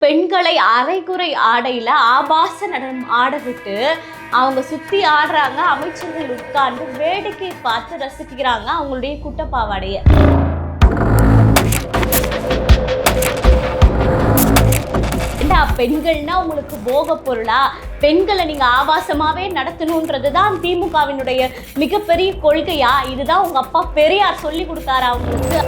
பெண்களை அரைகுறை ஆடையில ஆபாச நடனம் ஆட விட்டு அவங்க சுத்தி ஆடுறாங்க. அமைச்சர்கள் உட்கார்ந்து வேடிக்கை பார்த்து ரசிக்கிறாங்க அவங்களுடைய குட்டப்பாவாடைய. பெண்கள்னா உங்களுக்கு போக பொருளா? பெண்களை நீங்க ஆபாசமாவே நடத்தணும்ன்றதுதான் திமுகவினுடைய மிகப்பெரிய கொள்கையா? இதுதான் உங்க அப்பா பெரியார் சொல்லி கொடுத்தாரா அவங்களுக்கு?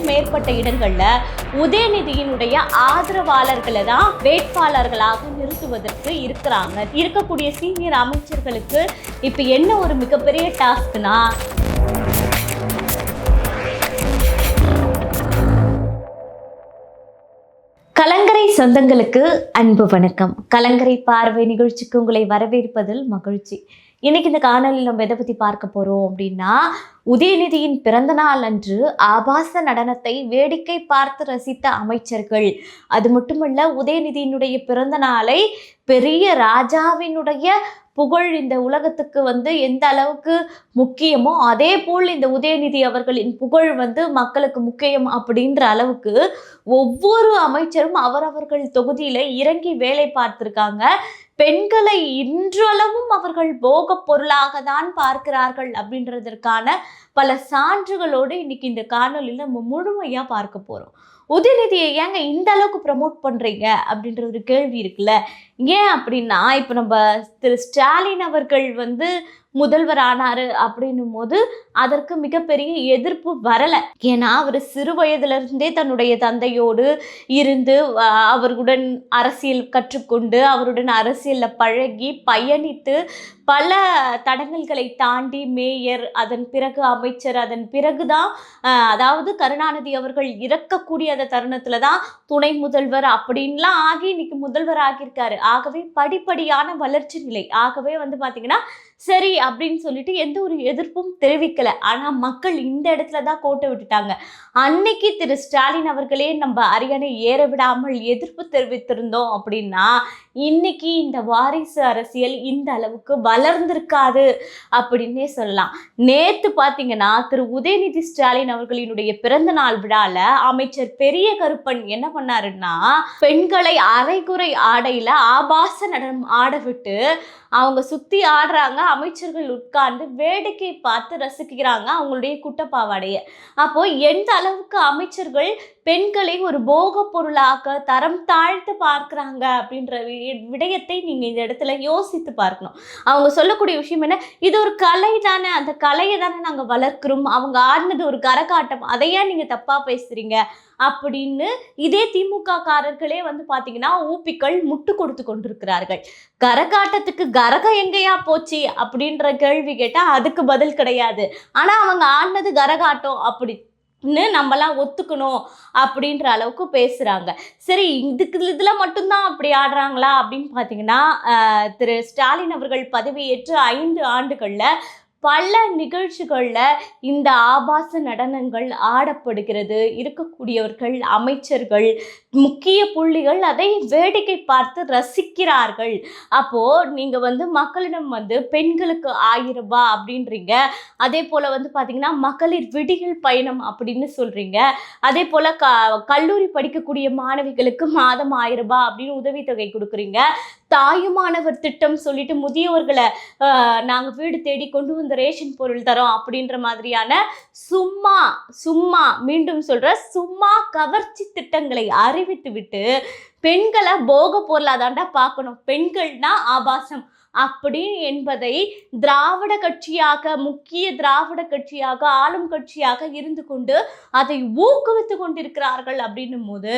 மேற்பட்ட இடங்கள்ல உதயநிதியினுடைய ஆதரவாளர்களை தான் வேட்பாளர்களாக நிறுத்துவதற்கு இருக்கக்கூடிய சீனியர் அமைச்சர்களுக்கு இப்ப என்ன ஒரு மிகப்பெரிய டாஸ்க்னா, கலங்கரை சொந்தங்களுக்கு அன்பு வணக்கம். கலங்கரை பார்வை நிகழ்ச்சிக்கு உங்களை வரவேற்பதில் மகிழ்ச்சி. இன்னைக்கு இந்த காணொலியில் நம்ம எதை பற்றி பார்க்க போகிறோம் அப்படின்னா, உதயநிதியின் பிறந்த நாள் அன்று ஆபாச நடனத்தை வேடிக்கை பார்த்து ரசித்த அமைச்சர்கள். அது மட்டுமல்ல, உதயநிதியினுடைய பிறந்த நாளை பெரிய ராஜாவினுடைய புகழ் இந்த உலகத்துக்கு எந்த அளவுக்கு முக்கியமோ அதே போல் இந்த உதயநிதி அவர்களின் புகழ் மக்களுக்கு முக்கியம் அப்படின்ற அளவுக்கு ஒவ்வொரு அமைச்சரும் அவரவர்கள் தொகுதியில இறங்கி வேலை பார்த்திருக்காங்க. பெண்களை இன்றளவும் அவர்கள் போக பொருளாக தான் பார்க்கிறார்கள் அப்படின்றதற்கான பல சான்றுகளோடு இன்னைக்கு இந்த காணொலியில நம்ம முழுமையா பார்க்க போறோம். உதயநிதியை ஏங்க இந்த அளவுக்கு ப்ரமோட் பண்றீங்க அப்படின்ற ஒரு கேள்வி இருக்குல்ல. ஏன் அப்படின்னா, இப்போ நம்ம திரு ஸ்டாலின் அவர்கள் முதல்வர் ஆனாரு அப்படின்னும் போது அதற்கு மிகப்பெரிய எதிர்ப்பு வரல. ஏன்னா அவர் சிறு வயதுல இருந்தே தன்னுடைய தந்தையோடு இருந்து அவருடன் அரசியல் கற்றுக்கொண்டு அவருடன் அரசியல்ல பழகி பயணித்து பல தடங்கல்களை தாண்டி மேயர், அதன் பிறகு அமைச்சர், அதன் பிறகுதான் அதாவது கருணாநிதி அவர்கள் இறக்கக்கூடிய அந்த தருணத்துல தான் துணை முதல்வர் அப்படின்லாம் ஆகி இன்னைக்கு முதல்வர் ஆகியிருக்காரு. ஆகவே படிப்படியான வளர்ச்சி நிலை. ஆகவே பாத்தீங்கன்னா சரி அப்படின்னு சொல்லிட்டு எந்த ஒரு எதிர்ப்பும் தெரிவிக்கல. ஆனா மக்கள் இந்த இடத்துல தான் கோட்டை விட்டுட்டாங்க. அன்னைக்கு திரு ஸ்டாலின் அவர்களே நம்ம அரியணை ஏற விடாமல் எதிர்ப்பு தெரிவித்திருந்தோம் அப்படின்னா இன்னைக்கு இந்த வாரிசு அரசியல் இந்த அளவுக்கு வளர்ந்திருக்காது அப்படின்னே சொல்லலாம். நேத்து பாத்தீங்கன்னா திரு உதயநிதி ஸ்டாலின் அவர்களினுடைய பிறந்த நாள் விழால அமைச்சர் பெரிய கருப்பன் என்ன பண்ணாருன்னா, பெண்களை அரைகுறை ஆடையில ஆபாச நடனம் ஆட விட்டு அவங்க சுத்தி ஆடுறாங்க. அமைச்சர்கள் உட்கார்ந்து வேடிக்கை பார்த்து ரசிக்கிறாங்க அவங்களுடைய குட்டப்பாவாடைய. அப்போ எந்த அளவுக்கு அமைச்சர்கள் பெண்களை ஒரு போக பொருளாக தரம் தாழ்த்து பார்க்கிறாங்க அப்படின்ற விடயத்தை நீங்க இந்த இடத்துல யோசித்து பார்க்கணும். அவங்க சொல்லக்கூடிய விஷயம் என்ன, இது ஒரு கலை தானே, அந்த கலையை தானே நாங்க வளர்க்கிறோம், அவங்க ஆடினது ஒரு கரகாட்டம், அதையா நீங்க தப்பா பேசுறீங்க அப்படின்னு இதே திமுக காரர்களே பாத்தீங்கன்னா ஊப்பிக்கள் முட்டு கொடுத்து கொண்டிருக்கிறார்கள். கரகாட்டத்துக்கு கரகம் எங்கேயா போச்சு அப்படின்ற கேள்வி கேட்டா அதுக்கு பதில் கிடையாது. ஆனா அவங்க ஆடினது கரகாட்டம் அப்படி நம்மலாம் ஒத்துக்கணும் அப்படின்ற அளவுக்கு பேசுறாங்க. சரி, இதுல மட்டும்தான் அப்படி ஆடுறாங்களா அப்படின்னு பாத்தீங்கன்னா, திரு ஸ்டாலின் அவர்கள் பதவியேற்று 5 ஆண்டுகள்ல பல நிகழ்ச்சிகள்ல இந்த ஆபாச நடனங்கள் ஆடப்படுகிறது. இருக்கக்கூடியவர்கள் அமைச்சர்கள் முக்கிய புள்ளிகள் அதை வேடிக்கை பார்த்து ரசிக்கிறார்கள். அப்போ நீங்க மக்களிடம் பெண்களுக்கு 1000 ரூபாய் அப்படின்றீங்க. அதே போல பாத்தீங்கன்னா மகளிர் விடியல் பயணம் அப்படின்னு சொல்றீங்க. அதே போல கல்லூரி படிக்கக்கூடிய மாணவிகளுக்கு மாதம் 1000 ரூபாய் அப்படின்னு உதவித்தொகை கொடுக்குறீங்க. தாயுமானவர் திட்டம் சொல்லிட்டு முதியவர்களை நாங்க வீடு தேடி கொண்டு ரேஷன் பொருள் தரோம் அப்படின்ற மாதிரியான சும்மா மீண்டும் சொல்ற சும்மா கவர்ச்சி திட்டங்களை அறிவித்து விட்டு பெண்களை போக பொருளாதாண்டா பார்க்கணும், பெண்கள்னா ஆபாசம் அப்படி என்பதை திராவிட கட்சியாக, முக்கிய திராவிட கட்சியாக, ஆளும் கட்சியாக இருந்து கொண்டு அதை ஊக்குவித்து கொண்டிருக்கிறார்கள் அப்படின்னும் போது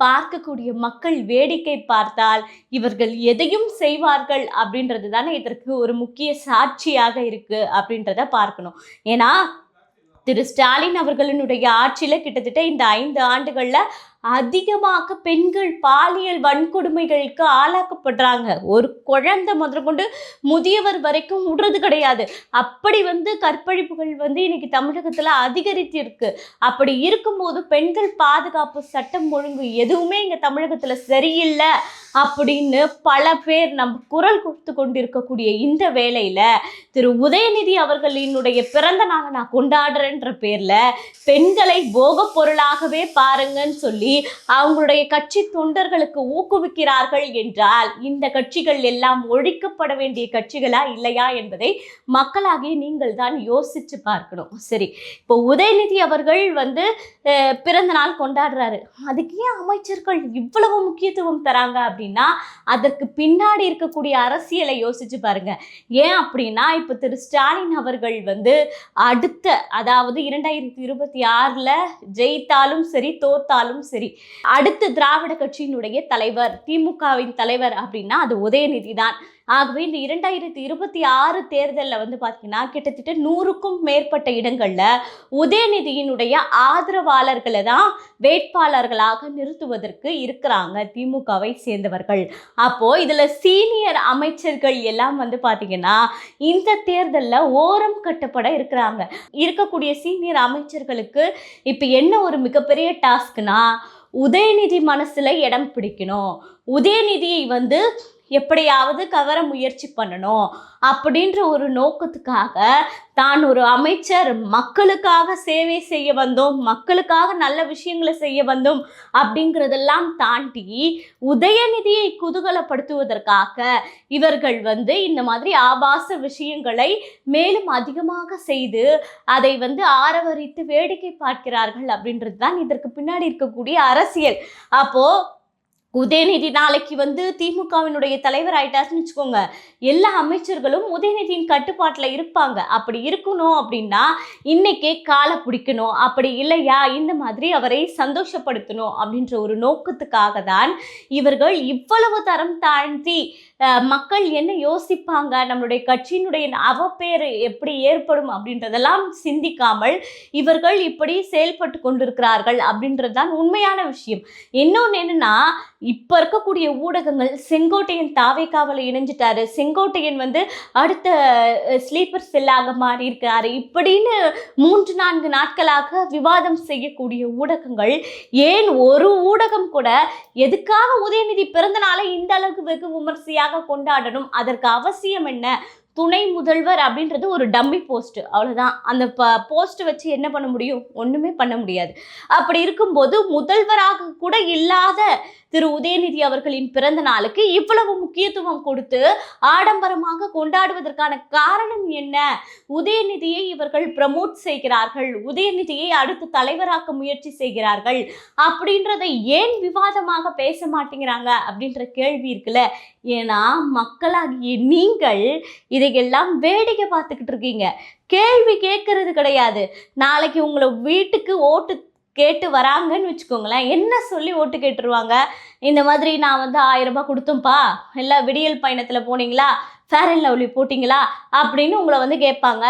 பார்க்கக்கூடிய மக்கள் வேடிக்கை பார்த்தால் இவர்கள் எதையும் செய்வார்கள் அப்படின்றது தானே இதற்கு ஒரு முக்கிய சாட்சியாக இருக்கு அப்படின்றத பார்க்கணும். ஏன்னா திரு ஸ்டாலின் அவர்களினுடைய ஆட்சியில கிட்டத்தட்ட இந்த 5 ஆண்டுகள்ல அதிகமாக பெண்கள் பாலியல் வன்கொடுமைகளுக்கு ஆளாக்கப்படுறாங்க. ஒரு குழந்தை முதற்கொண்டு முதியவர் வரைக்கும் விடுறது கிடையாது. அப்படி கற்பழிப்புகள் இன்னைக்கு தமிழகத்துல அதிகரித்து இருக்கு. அப்படி இருக்கும்போது பெண்கள் பாதுகாப்பு, சட்டம் ஒழுங்கு எதுவுமே இங்க தமிழகத்துல சரியில்லை அப்படின்னு பல பேர் நம்ம குரல் கொடுத்து கொண்டிருக்கக்கூடிய இந்த வேளையில திரு உதயநிதி அவர்களினுடைய பிறந்த நாளை நான் கொண்டாடுறேன்ற பேர்ல பெண்களை போக பொருளாகவே பாருங்கன்னு சொல்லி அவங்களுடைய கட்சி தொண்டர்களுக்கு ஊக்குவிக்கிறார்கள் என்றால் இந்த கட்சிகள் எல்லாம் ஒழிக்கப்பட வேண்டிய கட்சிகளா இல்லையா என்பதை மக்களாகிய நீங்கள் தான் யோசிச்சு பார்க்கணும். சரி, இப்போ உதயநிதி அவர்கள் பிறந்த நாள் கொண்டாடுறாரு, அதுக்கு ஏன் அமைச்சர்கள் இவ்வளவு முக்கியத்துவம் தராங்க அப்படின்னா அதற்கு பின்னாடி இருக்கக்கூடிய அரசியலை யோசிச்சு பாருங்க. ஏன் அப்படின்னா இப்ப திரு ஸ்டாலின் அவர்கள் அடுத்த, அதாவது 2026 ஜெயித்தாலும் சரி தோத்தாலும் சரி, அடுத்த திராவிட கட்சியினுடைய தலைவர், திமுகவின் தலைவர் அப்படின்னா அது உதயநிதி தான். ஆகவே இந்த 2026 தேர்தலில் பார்த்தீங்கன்னா கிட்டத்தட்ட 100க்கும் மேற்பட்ட இடங்களில் உதயநிதியினுடைய ஆதரவாளர்களை தான் வேட்பாளர்களாக நிறுத்துவதற்கு இருக்கிறாங்க திமுகவை சேர்ந்தவர்கள். அப்போது இதில் சீனியர் அமைச்சர்கள் எல்லாம் பார்த்தீங்கன்னா இந்த தேர்தலில் ஓரம் கட்டப்பட இருக்கிறாங்க. இருக்கக்கூடிய சீனியர் அமைச்சர்களுக்கு இப்போ என்ன ஒரு மிகப்பெரிய டாஸ்க்னா, உதயநிதி மனசில் இடம் பிடிக்கணும், உதயநிதியை எப்படியாவது கவர முயற்சி பண்ணணும் அப்படின்ற ஒரு நோக்கத்துக்காக தான் ஒரு அமைச்சர், மக்களுக்காக சேவை செய்ய வந்தோம், மக்களுக்காக நல்ல விஷயங்களை செய்ய வந்தோம் அப்படிங்கிறதெல்லாம் தாண்டி உதயநிதியை குதூகலப்படுத்துவதற்காக இவர்கள் இந்த மாதிரி ஆபாச விஷயங்களை மேலும் அதிகமாக செய்து அதை ஆரவரித்து வேடிக்கை பார்க்கிறார்கள் அப்படின்றது தான் இதற்கு பின்னாடி இருக்கக்கூடிய அரசியல். அப்போ உதயநிதி நாளைக்கு திமுகவினுடைய தலைவர் ஆயிட்டாருன்னு வச்சுக்கோங்க, எல்லா அமைச்சர்களும் உதயநிதியின் கட்டுப்பாட்டில் இருப்பாங்க. அப்படி இருக்கணும் அப்படின்னா இன்னைக்கே காலை பிடிக்கணும், அப்படி இல்லையா இந்த மாதிரி அவரை சந்தோஷப்படுத்தணும் அப்படின்ற ஒரு நோக்கத்துக்காக தான் இவர்கள் இவ்வளவு தரம் தாழ்த்தி மக்கள் என்ன யோசிப்பாங்க, நம்மளுடைய கட்சியினுடைய அவப்பேறு எப்படி ஏற்படும் அப்படின்றதெல்லாம் சிந்திக்காமல் இவர்கள் இப்படி செயல்பட்டு கொண்டிருக்கிறார்கள் அப்படின்றது தான் உண்மையான விஷயம். இன்னொன்று என்னன்னா, இப்போ இருக்கக்கூடிய ஊடகங்கள் செங்கோட்டையன் தாவேக்காவில் இணைஞ்சிட்டாரு, செங்கோட்டையன் அடுத்த ஸ்லீப்பர் செல்லாக மாறி இருக்காரு இப்படின்னு 3-4 நாட்களாக விவாதம் செய்யக்கூடிய ஊடகங்கள், ஏன் ஒரு ஊடகம் கூட எதுக்காக உதயநிதி பிறந்த நாளை இந்த அளவுக்கு வெகு விமர்சையாக கொண்டாடணும், அதற்கு அவசியம் என்ன, துணை முதல்வர் அப்படின்றது ஒரு டம்மி போஸ்ட், அவ்வளவுதான். அந்த போஸ்ட் வச்சு என்ன பண்ண முடியும், ஒண்ணுமே பண்ண முடியாது. அப்படி இருக்கும்போது முதல்வராக கூட இல்லாத திரு உதயநிதி அவர்களின் பிறந்த நாளுக்கு இவ்வளவு முக்கியத்துவம் கொடுத்து ஆடம்பரமாக கொண்டாடுவதற்கான காரணம் என்ன? உதயநிதியை இவர்கள் ப்ரமோட் செய்கிறார்கள், உதயநிதியை அடுத்து தலைவராக்க முயற்சி செய்கிறார்கள் அப்படின்றதை ஏன் விவாதமாக பேச மாட்டேங்கிறாங்க அப்படின்ற கேள்வி இருக்குல்ல. ஏன்னா மக்களாகிய நீங்கள் இதையெல்லாம் வேடிக்கை பார்த்துக்கிட்டு இருக்கீங்க, கேள்வி கேட்கறது கிடையாது. நாளைக்கு உங்களை வீட்டுக்கு ஓட்டு கேட்டு வராங்கன்னு வச்சுக்கோங்களேன், என்ன சொல்லி ஓட்டு கேட்டுருவாங்க, இந்த மாதிரி நான் 1000 ரூபாய் கொடுத்தோம்ப்பா, இல்லை விடியல் பயணத்தில் போனீங்களா, ஃபேர் அண்ட் லவ்லி போட்டிங்களா அப்படின்னு உங்களை கேட்பாங்க.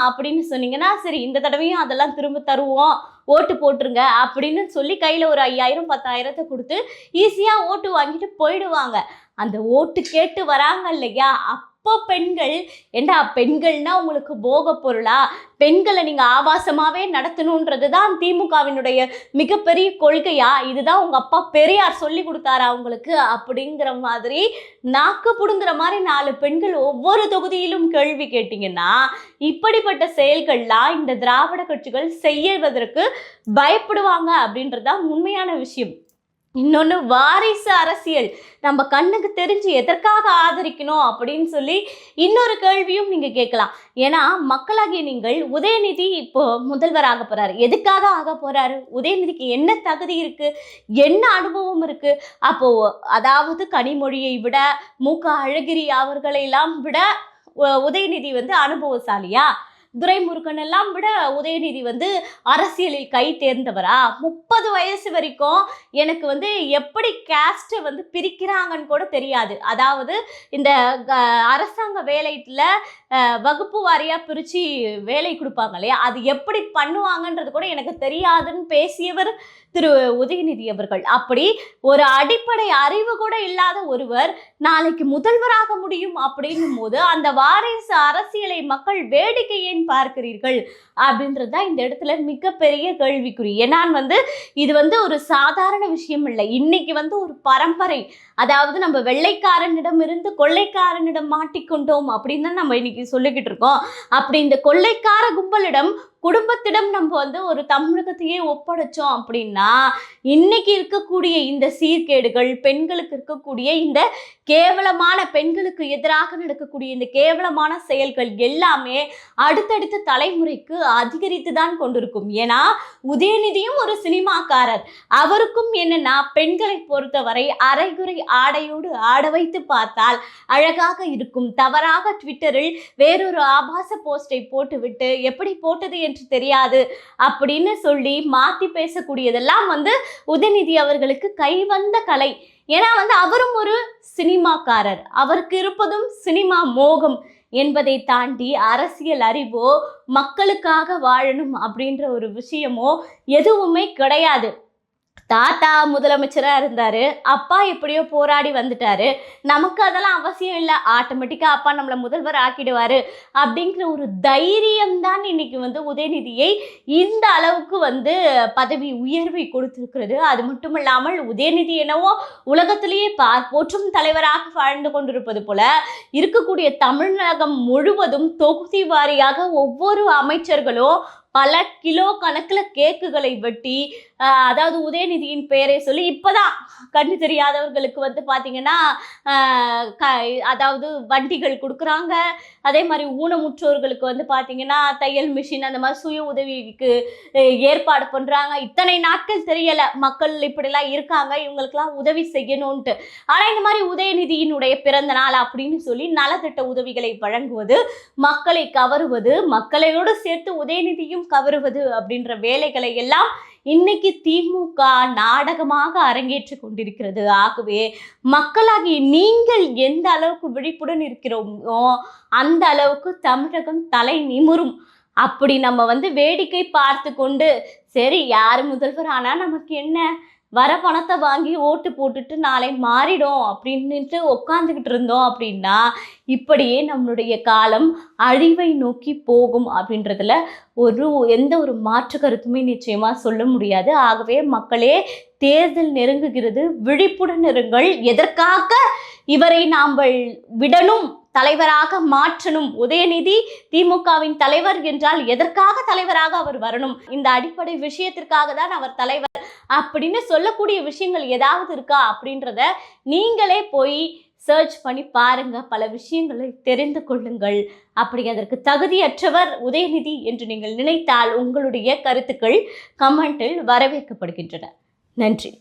அப்படின்னு சொன்னீங்கன்னா சரி இந்த தடவையும் அதெல்லாம் திரும்ப தருவோம், ஓட்டு போட்டுருங்க அப்படின்னு சொல்லி கையில் ஒரு 5000 10,000 கொடுத்து ஈஸியாக ஓட்டு வாங்கிட்டு போயிடுவாங்க. அந்த ஓட்டு கேட்டு வராங்க இல்லையா, அப்போ பெண்கள், ஏண்டா பெண்கள்னா உங்களுக்கு போக பொருளா, பெண்களை நீங்கள் ஆபாசமாகவே நடத்தணுன்றது தான் திமுகவினுடைய மிகப்பெரிய கொள்கையா, இதுதான் உங்கள் அப்பா பெரியார் சொல்லி கொடுத்தாரா உங்களுக்கு அப்படிங்கிற மாதிரி நாக்கு புடுங்குற மாதிரி 4 பெண்கள் ஒவ்வொரு தொகுதியிலும் கேள்வி கேட்டிங்கன்னா இப்படிப்பட்ட செயல்கள்லாம் இந்த திராவிட கட்சிகள் செய்வதற்கு பயப்படுவாங்க அப்படின்றதுதான் உண்மையான விஷயம். இன்னொன்று, வாரிசு அரசியல் நம்ம கண்ணுக்கு தெரிஞ்சு எதற்காக ஆதரிக்கணும் அப்படின்னு சொல்லி இன்னொரு கேள்வியும் நீங்கள் கேட்கலாம். ஏன்னா மக்களாகிய நீங்கள், உதயநிதி இப்போ முதல்வராக போகிறாரு, எதுக்காக ஆக போகிறாரு, உதயநிதிக்கு என்ன தகுதி இருக்குது, என்ன அனுபவம் இருக்குது, அப்போது அதாவது கனிமொழியை விட மூக்க அழகிரி அவர்களெல்லாம் விட உதயநிதி அனுபவசாலியா, துரைமுருகன் எல்லாம் விட உதயநிதி அரசியலில் கை தேர்ந்தவரா, 30 வயசு வரைக்கும் எனக்கு எப்படி கேஸ்ட்டை பிரிக்கிறாங்கன்னு கூட தெரியாது. அதாவது இந்த அரசாங்க வேலையில் வகுப்பு வாரியாக பிரித்து வேலை கொடுப்பாங்க இல்லையா, அது எப்படி பண்ணுவாங்கன்றது கூட எனக்கு தெரியாதுன்னு பேசியவர் திரு உதயநிதி அவர்கள். அப்படி ஒரு அடிப்படை அறிவு கூட இல்லாத ஒருவர் நாளைக்கு முதல்வராக முடியும் அப்படின்னும் போது அந்த வாரிசு அரசியலை மக்கள் வேடிக்கை ஏன் பார்க்கிறீர்கள் அப்படின்றது தான் இந்த இடத்துல மிகப்பெரிய கேள்விக்குறி. ஏன்னா இது ஒரு சாதாரண விஷயம் இல்லை. இன்னைக்கு ஒரு பரம்பரை, அதாவது நம்ம வெள்ளைக்காரனிடம் இருந்து கொள்ளைக்காரனிடம் மாட்டிக்கொண்டோம் அப்படின்னு தான் நம்ம இன்னைக்கு சொல்லிக்கிட்டு இருக்கோம். அப்படி இந்த கொள்ளைக்கார கும்பலிடம் குடும்பத்திடம் நம்ம ஒரு தமிழகத்தையே ஒப்படைச்சோம் அப்படின்னா இன்னைக்கு இருக்கக்கூடிய இந்த சீர்கேடுகள், பெண்களுக்கு இருக்கக்கூடிய இந்த கேவலமான, பெண்களுக்கு எதிராக நடக்கக்கூடிய இந்த கேவலமான செயல்கள் எல்லாமே அடுத்தடுத்த தலைமுறைக்கு அதிகரித்து தான் கொண்டிருக்கும். ஏன்னா உதயநிதியும் ஒரு சினிமாக்காரர். அவருக்கும் என்னன்னா பெண்களை பொறுத்தவரை அரைகுறை ஆடையோடு ஆட வைத்து பார்த்தால் அழகாக இருக்கும். தவறாக ட்விட்டரில் வேறொரு ஆபாச போஸ்டை போட்டுவிட்டு எப்படி போட்டது என்று தெரியாது அப்படின்னு சொல்லி மாத்தி பேசக்கூடியதெல்லாம் உதயநிதி அவர்களுக்கு கைவந்த கலை. ஏன்னா அவரும் ஒரு சினிமாக்காரர். அவருக்கு இருப்பதும் சினிமா மோகம் என்பதை தாண்டி அரசியல் அறிவோ மக்களுக்காக வாழணும் அப்படின்ற ஒரு விஷயமோ எதுவுமே கிடையாது. தாத்தா முதலமைச்சராக இருந்தார், அப்பா எப்படியோ போராடி வந்துட்டாரு, நமக்கு அதெல்லாம் அவசியம் இல்லை, ஆட்டோமேட்டிக்காக அப்பா நம்மளை முதல்வர் ஆக்கிடுவார் அப்படிங்கிற ஒரு தைரியம் தான் இன்னைக்கு உதயநிதியை இந்த அளவுக்கு பதவி உயர்வை கொடுத்திருக்கிறது. அது மட்டும் இல்லாமல் உதயநிதி என்னவோ உலகத்திலேயே போற்றும் தலைவராக வாழ்ந்து கொண்டிருப்பது போல இருக்கக்கூடிய தமிழகம் முழுவதும் தொகுதி வாரியாக ஒவ்வொரு அமைச்சர்களும் பல கிலோ கணக்கில் கேக்குகளை வெட்டி, அதாவது உதயநிதியின் பெயரை சொல்லி இப்போதான் கண்ணு தெரியாதவர்களுக்கு பார்த்தீங்கன்னா அதாவது வண்டிகள் கொடுக்குறாங்க. அதே மாதிரி ஊனமுற்றோர்களுக்கு பார்த்தீங்கன்னா தையல் மிஷின், அந்த மாதிரி சுய உதவிக்கு ஏற்பாடு பண்ணுறாங்க. இத்தனை நாட்கள் தெரியலை மக்கள் இப்படிலாம் இருக்காங்க, இவங்களுக்கெல்லாம் உதவி செய்யணும்ன்ட்டு. ஆனால் இந்த மாதிரி உதயநிதியினுடைய பிறந்த நாள் அப்படின்னு சொல்லி நலத்திட்ட உதவிகளை வழங்குவது, மக்களை கவருவது, மக்களையோடு சேர்த்து உதயநிதியும் கவருவது அப்படின்ற வேலைகளை எல்லாம் இன்னைக்கு திமுக நாடகமாக அரங்கேற்றி கொண்டிருக்கிறது. ஆகவே மக்களாகிய நீங்கள் எந்த அளவுக்கு விழிப்புடன் இருக்கிறோமோ அந்த அளவுக்கு தமிழகம் தலை நிமிரும். அப்படி நம்ம வேடிக்கை பார்த்து கொண்டு சரி யார் முதல்வர் ஆனால் நமக்கு என்ன, வர பணத்தை வாங்கி ஓட்டு போட்டுட்டு நாளை மாறிடும் அப்படின்ட்டு உட்காந்துக்கிட்டு இருந்தோம் அப்படின்னா இப்படியே நம்மளுடைய காலம் அழிவை நோக்கி போகும் அப்படின்றதுல எந்த ஒரு மாற்று கருத்துமே நிச்சயமாக சொல்ல முடியாது. ஆகவே மக்களே, தேர்தல் நெருங்குகிறது, விழிப்புடன் இருங்கள். எதற்காக இவரை நாம் விடணும், தலைவராக மாற்றணும்? உதயநிதி திமுகவின் தலைவர் என்றால் எதற்காக தலைவராக அவர் வரணும்? இந்த அடிப்படை விஷயத்திற்காக தான் அவர் தலைவர் அப்படின்னு சொல்லக்கூடிய விஷயங்கள் ஏதாவது இருக்கா அப்படின்றத நீங்களே போய் சர்ச் பண்ணி பாருங்க, பல விஷயங்களை தெரிந்து கொள்ளுங்கள். அப்படி அதற்கு தகுதியற்றவர் உதயநிதி என்று நீங்கள் நினைத்தால் உங்களுடைய கருத்துக்கள் கமெண்டில் வரவேற்கப்படுகின்றன. நன்றி.